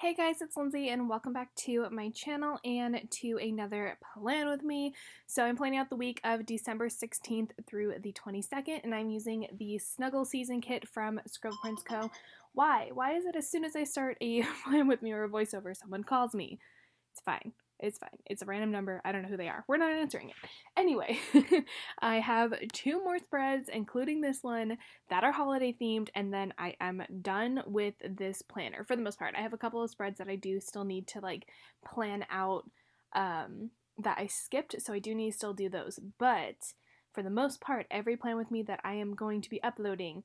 Hey guys, it's Lindsay and welcome back to my channel and to another plan with me. So I'm planning out the week of December 16th through the 22nd and I'm using the Snuggle season kit from Scribble Co. Why? Why is it as soon as I start a plan with me or a voiceover, someone calls me? It's fine. It's fine. It's a random number. I don't know who they are. We're not answering it. Anyway, I have two more spreads, including this one, that are holiday themed, and then I am done with this planner for the most part. I have a couple of spreads that I do still need to plan out that I skipped, so I do need to still do those. But for the most part, every plan with me that I am going to be uploading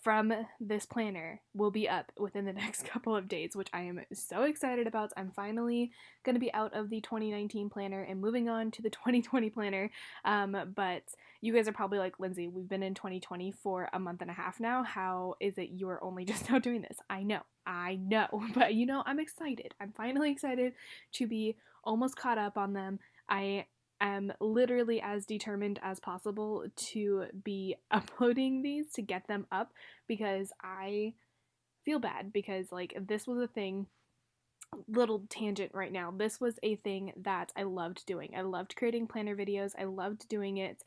from this planner will be up within the next couple of days, which I am so excited about. I'm finally going to be out of the 2019 planner and moving on to the 2020 planner. But you guys are probably like, Lindsay, we've been in 2020 for a month and a half now. How is it you're only just now doing this? I know. But I'm excited. I'm finally excited to be almost caught up on them. I am literally as determined as possible to be uploading these to get them up because I feel bad because this was a thing. Little tangent right now. This was a thing that I loved doing. I loved creating planner videos. I loved doing it.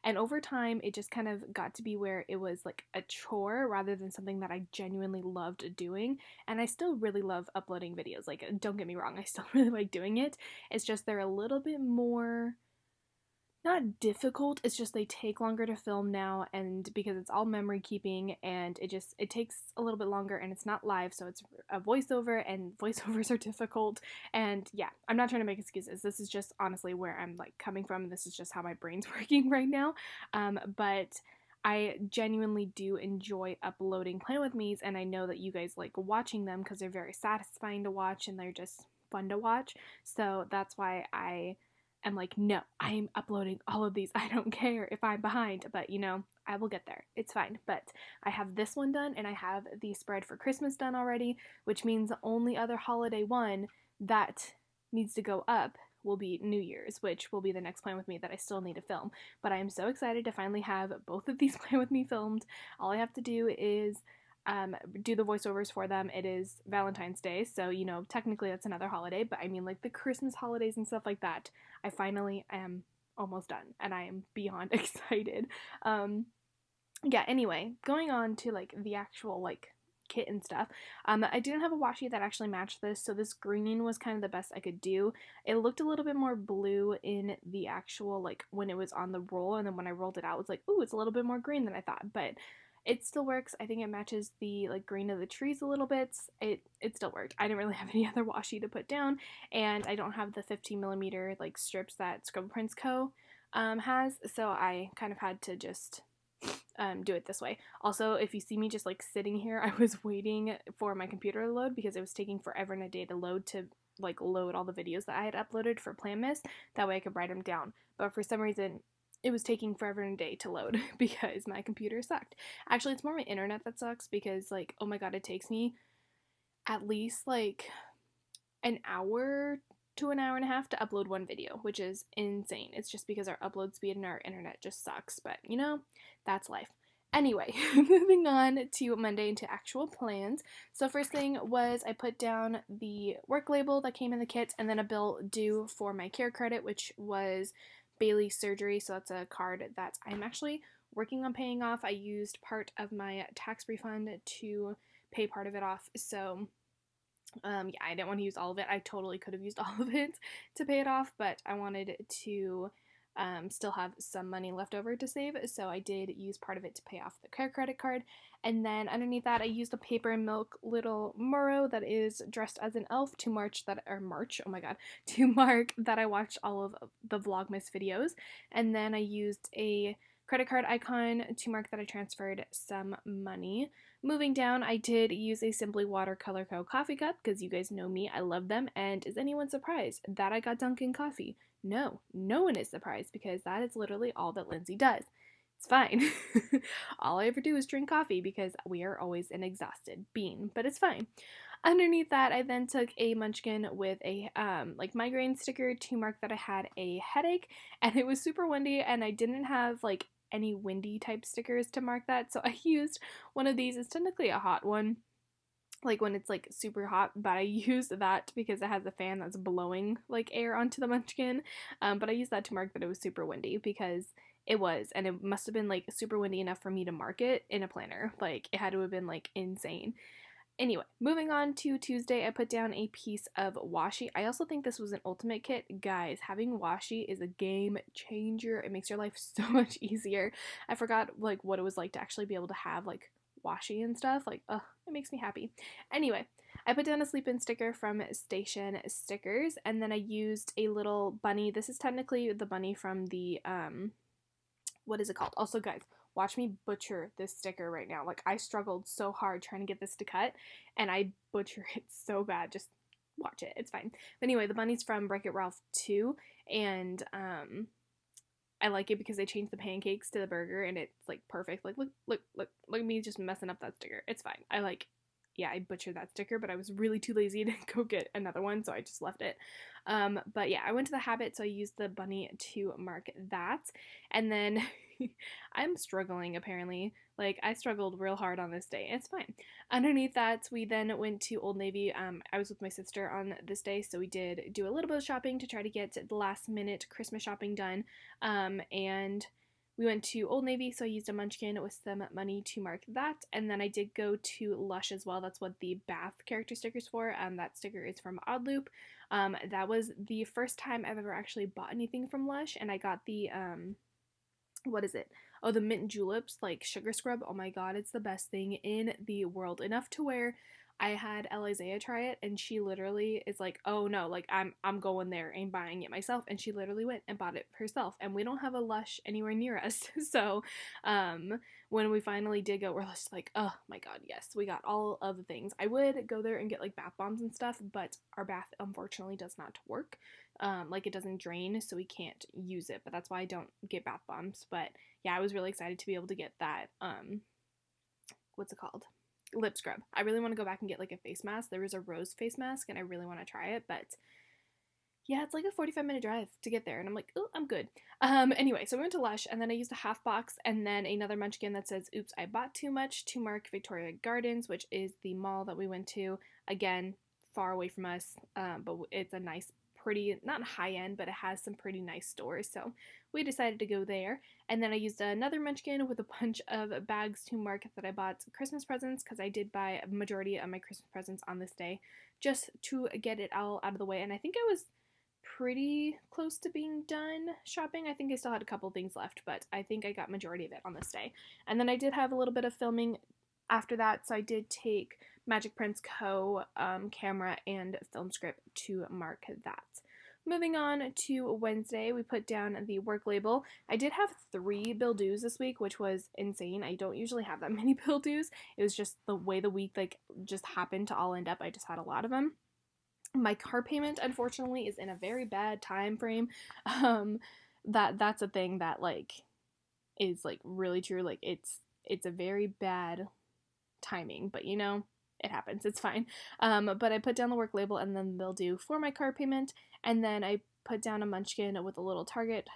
And over time, it just kind of got to be where it was like a chore rather than something that I genuinely loved doing. And I still really love uploading videos. Like, don't get me wrong, I still really like doing it. It's just they're a little bit more not difficult, it's just they take longer to film now, and because it's all memory keeping and it takes a little bit longer and it's not live, so it's a voiceover and voiceovers are difficult. And yeah, I'm not trying to make excuses, this is just honestly where I'm coming from. This is just how my brain's working right now. But I genuinely do enjoy uploading Plan With Me's, and I know that you guys like watching them because they're very satisfying to watch and they're just fun to watch. So that's why I'm like, no, I'm uploading all of these. I don't care if I'm behind, but I will get there. It's fine. But I have this one done and I have the spread for Christmas done already, which means the only other holiday one that needs to go up will be New Year's, which will be the next Plan With Me that I still need to film. But I am so excited to finally have both of these Plan With Me filmed. All I have to do is do the voiceovers for them. It is Valentine's Day, so technically that's another holiday, but I mean the Christmas holidays and stuff like that. I finally am almost done, and I am beyond excited. Yeah. Anyway, going on to the actual kit and stuff. I didn't have a washi that actually matched this, so this green was kind of the best I could do. It looked a little bit more blue in the actual when it was on the roll, and then when I rolled it out, it was like, ooh, it's a little bit more green than I thought, but it still works. I think it matches the green of the trees a little bit. It still worked. I didn't really have any other washi to put down, and I don't have the 15mm strips that Scribble Co. Has, so I kind of had to just do it this way. Also, if you see me just sitting here, I was waiting for my computer to load because it was taking forever and a day to load load all the videos that I had uploaded for Plan Miss. That way I could write them down. But for some reason, it was taking forever and a day to load because my computer sucked. Actually, it's more my internet that sucks because oh my god, it takes me at least an hour to an hour and a half to upload one video, which is insane. It's just because our upload speed and our internet just sucks, but that's life. Anyway, moving on to Monday into actual plans. So first thing was I put down the work label that came in the kit and then a bill due for my care credit, which was Bailey's surgery. So that's a card that I'm actually working on paying off. I used part of my tax refund to pay part of it off. So yeah, I didn't want to use all of it. I totally could have used all of it to pay it off, but I wanted to still have some money left over to save, so I did use part of it to pay off the care credit card. And then underneath that, I used a paper and milk little Moro that is dressed as an elf to march, oh my god, to mark that I watched all of the Vlogmas videos. And then I used a credit card icon to mark that I transferred some money. Moving down, I did use a Simply Watercolor Co. coffee cup because you guys know me, I love them. And is anyone surprised that I got Dunkin' coffee? No, no one is surprised because that is literally all that Lindsay does. It's fine. All I ever do is drink coffee because we are always an exhausted bean, but it's fine. Underneath that, I then took a munchkin with a migraine sticker to mark that I had a headache, and it was super windy and I didn't have any windy type stickers to mark that, so I used one of these. It's technically a hot one, like when it's like super hot, but I use that because it has a fan that's blowing like air onto the munchkin. But I used that to mark that it was super windy because it was, and it must have been like super windy enough for me to mark it in a planner. Like it had to have been like insane. Anyway, moving on to Tuesday, I put down a piece of washi. I also think this was an ultimate kit. Guys, having washi is a game changer. It makes your life so much easier. I forgot like what it was like to actually be able to have like washi and stuff. Like, ugh, it makes me happy. Anyway, I put down a sleep-in sticker from Station Stickers, and then I used a little bunny. This is technically the bunny from the what is it called? Also, guys, watch me butcher this sticker right now. Like, I struggled so hard trying to get this to cut, and I butcher it so bad. Just watch it. It's fine. But anyway, the bunny's from Wreck-It Ralph 2, and I like it because they changed the pancakes to the burger, and it's like perfect. Like, look at me just messing up that sticker. It's fine. I butchered that sticker, but I was really too lazy to go get another one, so I just left it. But yeah, I went to the Habit, so I used the bunny to mark that. And then I'm struggling, apparently. Like, I struggled real hard on this day. It's fine. Underneath that, we then went to Old Navy. I was with my sister on this day, so we did do a little bit of shopping to try to get the last minute Christmas shopping done. And we went to Old Navy, so I used a munchkin with some money to mark that. And then I did go to Lush as well. That's what the bath character sticker's for. That sticker is from Odd Loop. That was the first time I've ever actually bought anything from Lush, and I got the, what is it? Oh, the mint juleps, like sugar scrub. Oh my god, it's the best thing in the world. Enough to where I had Elizea try it, and she literally is like, "Oh no, like I'm going there and buying it myself." And she literally went and bought it herself. And we don't have a Lush anywhere near us, so when we finally did go, we're just like, "Oh my god, yes, we got all of the things." I would go there and get like bath bombs and stuff, but our bath unfortunately does not work. Like it doesn't drain, so we can't use it. But that's why I don't get bath bombs. But yeah, I was really excited to be able to get that. What's it called? Lip scrub. I really want to go back and get like a face mask. There was a rose face mask and I really want to try it, but yeah, it's like a 45-minute drive to get there, and I'm like, oh, I'm good. Anyway, so we went to Lush, and then I used a half box and then another munchkin that says, "Oops, I bought too much," to mark Victoria Gardens, which is the mall that we went to. Again, far away from us, but it's a nice, pretty, not high end, but it has some pretty nice stores, so we decided to go there. And then I used another munchkin with a bunch of bags to mark that I bought Christmas presents, because I did buy a majority of my Christmas presents on this day, just to get it all out of the way. And I think I was pretty close to being done shopping. I think I still had a couple things left, but I think I got majority of it on this day. And then I did have a little bit of filming after that, so I did take Magic Prince Co. Camera and film script to mark that. Moving on to Wednesday, we put down the work label. I did have 3 bill dues this week, which was insane. I don't usually have that many bill dues. It was just the way the week like just happened to all end up. I just had a lot of them. My car payment, unfortunately, is in a very bad time frame. That's a thing that like is like really true. Like it's a very bad timing, but you know, it happens. It's fine. But I put down the work label and then they'll do for my car payment, and then I put down a munchkin with a little Target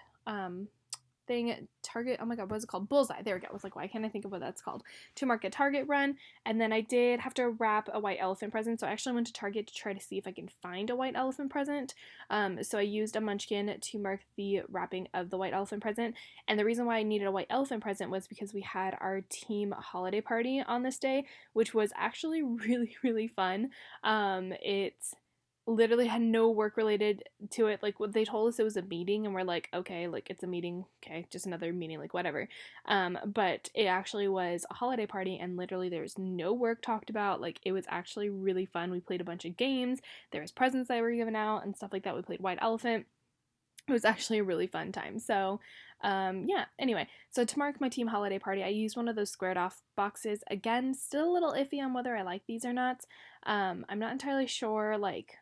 thing. Target, oh my god, what is it called? Bullseye. There we go. I was like, why can't I think of what that's called? To mark a Target run. And then I did have to wrap a white elephant present, so I actually went to Target to try to see if I can find a white elephant present. So I used a munchkin to mark the wrapping of the white elephant present. And the reason why I needed a white elephant present was because we had our team holiday party on this day, which was actually really, really fun. It's literally had no work related to it. Like, what they told us, it was a meeting, and we're like, okay, like it's a meeting, okay, just another meeting, like whatever. But it actually was a holiday party, and literally there's no work talked about. Like, it was actually really fun. We played a bunch of games, there was presents that were given out and stuff like that. We played White Elephant. It was actually a really fun time. So yeah, anyway, so to mark my team holiday party, I used one of those squared off boxes. Again, still a little iffy on whether I like these or not. I'm not entirely sure, like,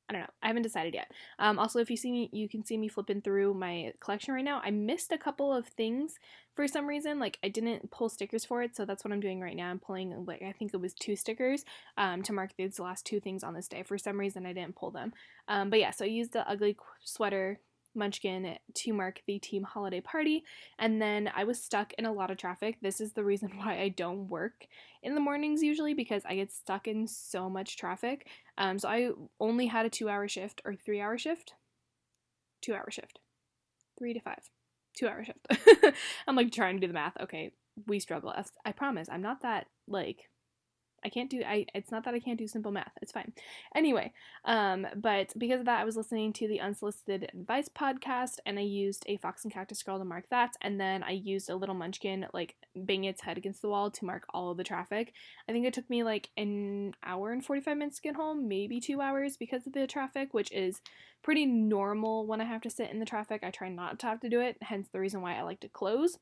I don't know. I haven't decided yet. Also, if you see me, you can see me flipping through my collection right now. I missed a couple of things for some reason. Like, I didn't pull stickers for it, so that's what I'm doing right now. I'm pulling, like, I think it was 2 stickers to mark these last 2 things on this day. For some reason, I didn't pull them. But yeah, so I used the ugly sweater munchkin to mark the team holiday party, and then I was stuck in a lot of traffic. This is the reason why I don't work in the mornings usually, because I get stuck in so much traffic. So I only had a 2-hour shift or 3-hour shift. 2-hour shift. 3 to 5. 2-hour shift. I'm like trying to do the math. Okay, we struggle. I promise. I'm not that like it's not that I can't do simple math. It's fine. Anyway, but because of that, I was listening to the Unsolicited Advice podcast, and I used a Fox and Cactus Girl to mark that, and then I used a little munchkin, like, bang its head against the wall to mark all of the traffic. I think it took me, like, an hour and 45 minutes to get home, maybe 2 hours because of the traffic, which is pretty normal when I have to sit in the traffic. I try not to have to do it, hence the reason why I like to close.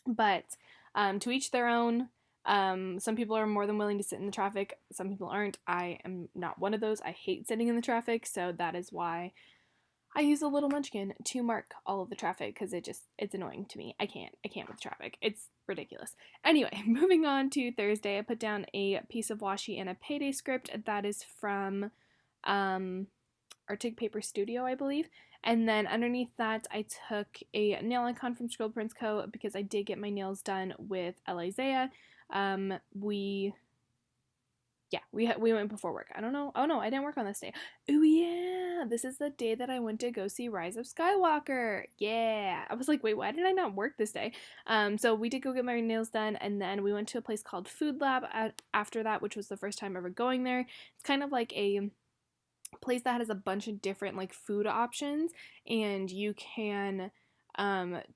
But to each their own. Some people are more than willing to sit in the traffic. Some people aren't. I am not one of those. I hate sitting in the traffic, so that is why I use a little munchkin to mark all of the traffic, because it's annoying to me. I can't with traffic. It's ridiculous. Anyway, moving on to Thursday, I put down a piece of washi and a payday script that is from Arctic Paper Studio, I believe. And then underneath that, I took a nail icon from Scribble Prince Co. because I did get my nails done with Elizea. We went before work. I don't know. Oh no, I didn't work on this day. Oh yeah, this is the day that I went to go see Rise of Skywalker. Yeah, I was like, wait, why did I not work this day? So we did go get my nails done, and then we went to a place called Food Lab after that, which was the first time ever going there. It's kind of like a place that has a bunch of different like food options, and you can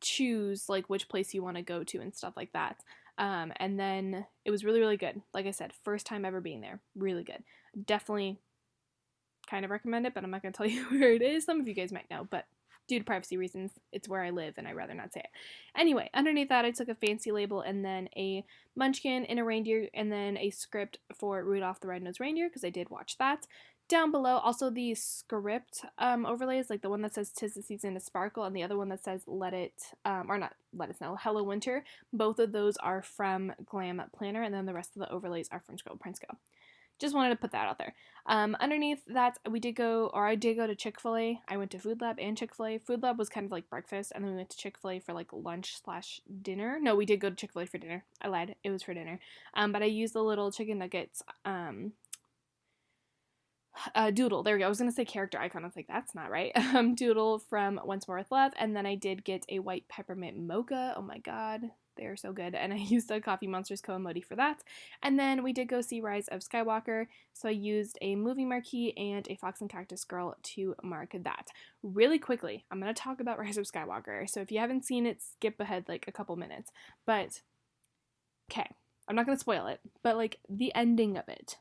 choose like which place you want to go to and stuff like that. And then it was really, really good. Like I said, first time ever being there. Really good. Definitely kind of recommend it, but I'm not going to tell you where it is. Some of you guys might know, but due to privacy reasons, it's where I live and I'd rather not say it. Anyway, underneath that, I took a fancy label and then a munchkin and a reindeer, and then a script for Rudolph the Red-Nosed Reindeer, because I did watch that. Down below, also the script overlays, like the one that says 'Tis the Season to Sparkle, and the other one that says Let It, or not Let It Snow, Hello Winter. Both of those are from Glam Planner, and then the rest of the overlays are from Scribble Prince Co. Just wanted to put that out there. Underneath that, I did go to Chick-fil-A. I went to Food Lab and Chick-fil-A. Food Lab was kind of like breakfast, and then we went to Chick-fil-A for like lunch/dinner. No, we did go to Chick-fil-A for dinner. I lied. It was for dinner. But I used the little chicken nuggets, Doodle, there we go. I was gonna say character icon. I was like, that's not right. Doodle from Once More with Love, and then I did get a white peppermint mocha. Oh my god, they are so good. And I used a Coffee Monsters Co-emoji for that. And then we did go see Rise of Skywalker, so I used a movie marquee and a Fox and Cactus Girl to mark that. Really quickly, I'm gonna talk about Rise of Skywalker. So if you haven't seen it, skip ahead like a couple minutes. But okay, I'm not gonna spoil it, but like the ending of it.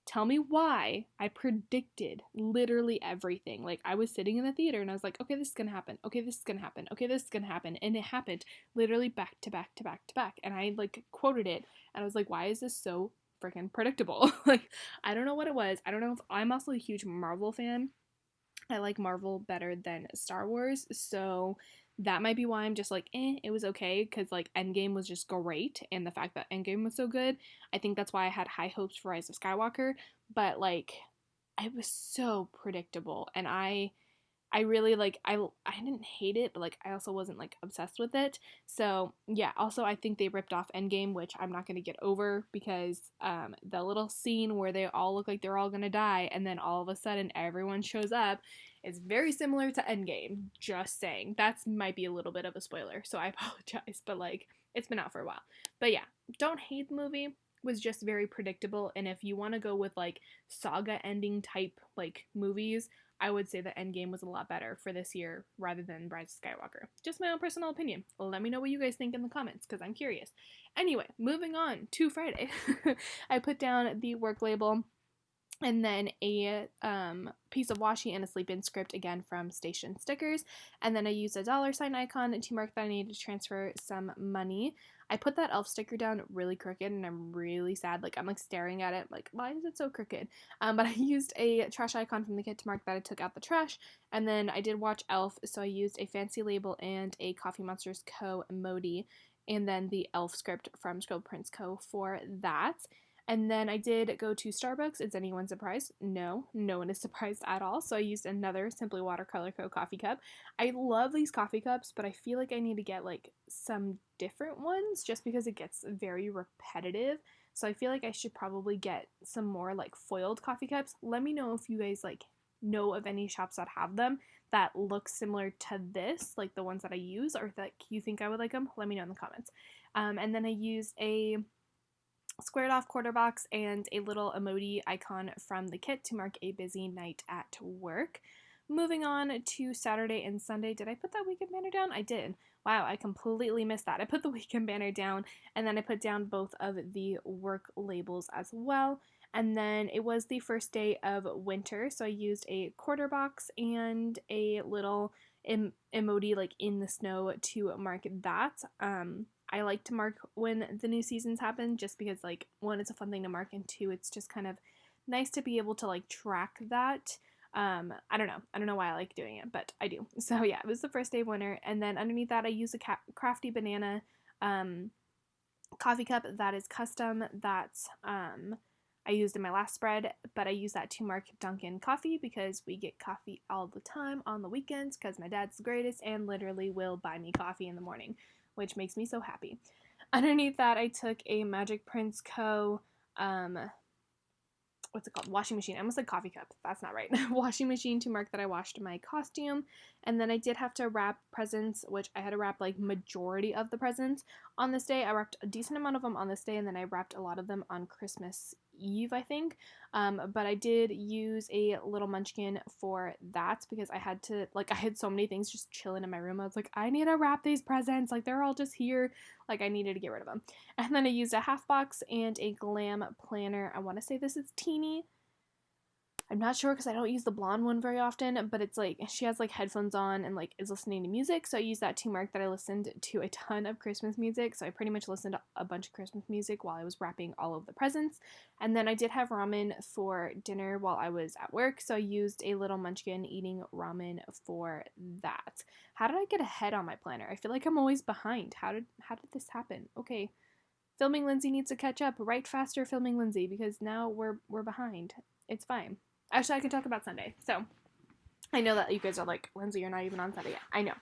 Tell me why I predicted literally everything. Like, I was sitting in the theater and I was like, okay, this is gonna happen. Okay, this is gonna happen. Okay, this is gonna happen. And it happened literally back to back to back to back. And I, like, quoted it. And I was like, why is this so freaking predictable? Like, I don't know what it was. I don't know if I'm also a huge Marvel fan. I like Marvel better than Star Wars. So that might be why I'm just like, it was okay, because like Endgame was just great, and the fact that Endgame was so good, I think that's why I had high hopes for Rise of Skywalker. But like, it was so predictable, and I really like, I didn't hate it, but like I also wasn't like obsessed with it. So yeah, also I think they ripped off Endgame, which I'm not gonna get over, because the little scene where they all look like they're all gonna die, and then all of a sudden everyone shows up, is very similar to Endgame. Just saying. That might be a little bit of a spoiler, so I apologize, but like, it's been out for a while. But yeah, don't hate the movie. It was just very predictable, and if you want to go with like saga ending type like movies, I would say that Endgame was a lot better for this year rather than Rise of Skywalker. Just my own personal opinion. Let me know what you guys think in the comments, because I'm curious. Anyway, moving on to Friday. I put down the work label, and then a piece of washi and a sleep-in script, again from Station Stickers. And then I used a $sign icon to mark that I needed to transfer some money. I put that elf sticker down really crooked, and I'm really sad. Like, I'm like staring at it like, why is it so crooked? But I used a trash icon from the kit to mark that I took out the trash. And then I did watch Elf, so I used a fancy label and a Coffee Monsters Co. emoji, and then the elf script from Scribble Prince Co. for that. And then I did go to Starbucks. Is anyone surprised? No, no one is surprised at all. So I used another Simply Watercolor Co. coffee cup. I love these coffee cups, but I feel like I need to get like some different ones just because it gets very repetitive. So I feel like I should probably get some more like foiled coffee cups. Let me know if you guys like know of any shops that have them that look similar to this, like the ones that I use, or that you think I would like them. Let me know in the comments. And then I used a squared off quarter box and a little emoji icon from the kit to mark a busy night at work. Moving on to Saturday and Sunday. Did I put that weekend banner down? I did. Wow, I completely missed that. I put the weekend banner down, and then I put down both of the work labels as well. And then it was the first day of winter, so I used a quarter box and a little emoji like in the snow to mark that. I like to mark when the new seasons happen just because, like, one, it's a fun thing to mark, and two, it's just kind of nice to be able to like track that. I don't know why I like doing it, but I do. So yeah, it was the first day of winter, and then underneath that I used a crafty banana coffee cup that is custom, that I used in my last spread, but I use that to mark Dunkin' coffee because we get coffee all the time on the weekends because my dad's the greatest and literally will buy me coffee in the morning, which makes me so happy. Underneath that, I took a Magic Prince Co. What's it called? Washing machine. I almost said coffee cup. That's not right. Washing machine to mark that I washed my costume. And then I did have to wrap presents, which I had to wrap like majority of the presents on this day. I wrapped a decent amount of them on this day, and then I wrapped a lot of them on Christmas Eve, I think. But I did use a little munchkin for that because I had to, like, I had so many things just chilling in my room. I was like, I need to wrap these presents. Like, they're all just here. Like, I needed to get rid of them. And then I used a half box and a glam planner. I want to say this is Teeny. I'm not sure because I don't use the blonde one very often, but it's like she has like headphones on and like is listening to music, so I use that to mark that I listened to a ton of Christmas music. So I pretty much listened to a bunch of Christmas music while I was wrapping all of the presents. And then I did have ramen for dinner while I was at work, so I used a little munchkin eating ramen for that. How did I get ahead on my planner? I feel like I'm always behind. How did this happen? Okay. Filming Lindsay needs to catch up. Write faster, Filming Lindsay, because now we're behind. It's fine. Actually, I can talk about Sunday. So, I know that you guys are like, Lindsay, you're not even on Sunday yet. I know.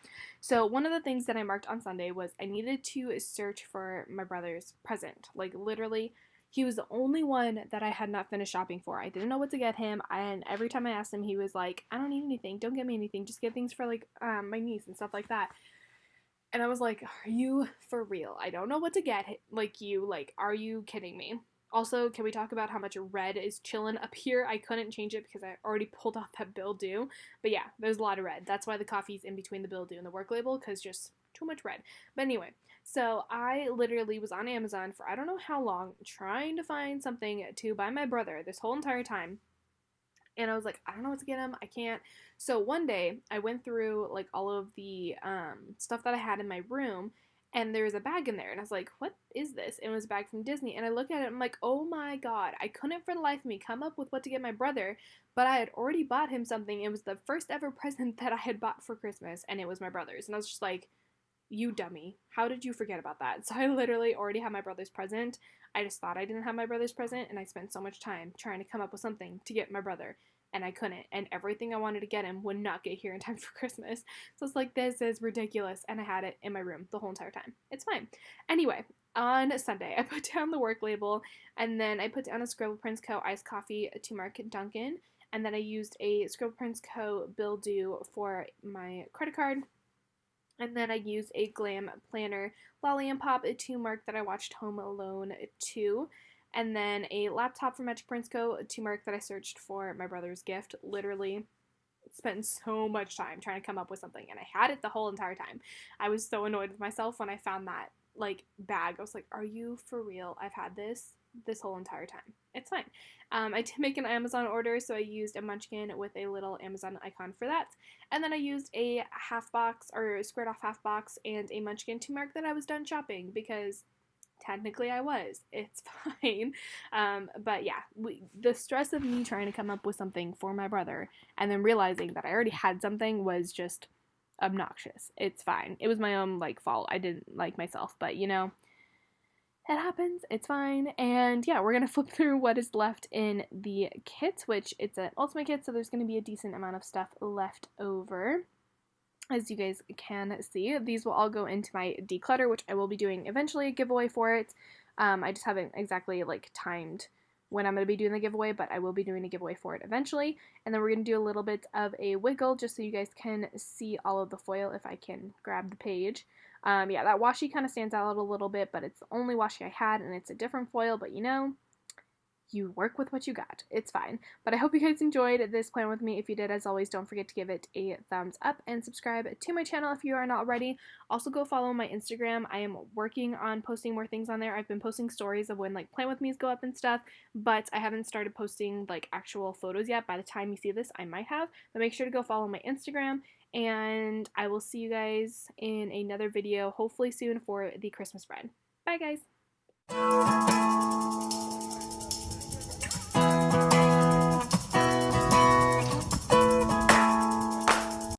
So, one of the things that I marked on Sunday was I needed to search for my brother's present. Like, literally, he was the only one that I had not finished shopping for. I didn't know what to get him, and every time I asked him, he was like, I don't need anything. Don't get me anything. Just get things for, like, my niece and stuff like that. And I was like, are you for real? I don't know what to get. Like, are you kidding me? Also, can we talk about how much red is chilling up here? I couldn't change it because I already pulled off that bill due. But yeah, there's a lot of red. That's why the coffee's in between the bill due and the work label, because just too much red. But anyway, so I literally was on Amazon for I don't know how long trying to find something to buy my brother this whole entire time. And I was like, I don't know what to get him. I can't. So one day I went through like all of the stuff that I had in my room, and there was a bag in there, and I was like, what is this? And it was a bag from Disney, and I look at it, and I'm like, oh my god, I couldn't for the life of me come up with what to get my brother, but I had already bought him something. It was the first ever present that I had bought for Christmas, and it was my brother's, and I was just like, you dummy, how did you forget about that? So I literally already had my brother's present. I just thought I didn't have my brother's present, and I spent so much time trying to come up with something to get my brother, and I couldn't, and everything I wanted to get him would not get here in time for Christmas. So it's like, this is ridiculous, and I had it in my room the whole entire time. It's fine. Anyway, on Sunday, I put down the work label, and then I put down a Scribble Prince Co. iced coffee to mark Dunkin', and then I used a Scribble Prince Co. bill due for my credit card, and then I used a glam planner lolly and pop to mark that I watched Home Alone 2. And then a laptop from Magic Prince Co. to mark that I searched for my brother's gift. Literally spent so much time trying to come up with something, and I had it the whole entire time. I was so annoyed with myself when I found that like bag. I was like, are you for real? I've had this whole entire time. It's fine. I did make an Amazon order, so I used a munchkin with a little Amazon icon for that. And then I used a half box or squared off half box and a munchkin to mark that I was done shopping, because technically I was. It's fine. But yeah, the stress of me trying to come up with something for my brother and then realizing that I already had something was just obnoxious. It's fine. It was my own like fault. I didn't like myself, but you know, It happens, it's fine. And yeah, we're gonna flip through what is left in the kit, which it's an ultimate kit, so there's gonna be a decent amount of stuff left over. As you guys can see, these will all go into my declutter, which I will be doing eventually a giveaway for it. I just haven't exactly like timed when I'm going to be doing the giveaway, but I will be doing a giveaway for it eventually. And then we're going to do a little bit of a wiggle just so you guys can see all of the foil if I can grab the page. Yeah, that washi kind of stands out a little bit, but it's the only washi I had, and it's a different foil, but you know, you work with what you got. It's fine. But I hope you guys enjoyed this plan with me. If you did, as always, don't forget to give it a thumbs up and subscribe to my channel if you are not already. Also, go follow my Instagram. I am working on posting more things on there. I've been posting stories of when like plan with me's go up and stuff, but I haven't started posting like actual photos yet. By the time you see this, I might have. But make sure to go follow my Instagram, and I will see you guys in another video, hopefully soon, for the Christmas spread. Bye, guys.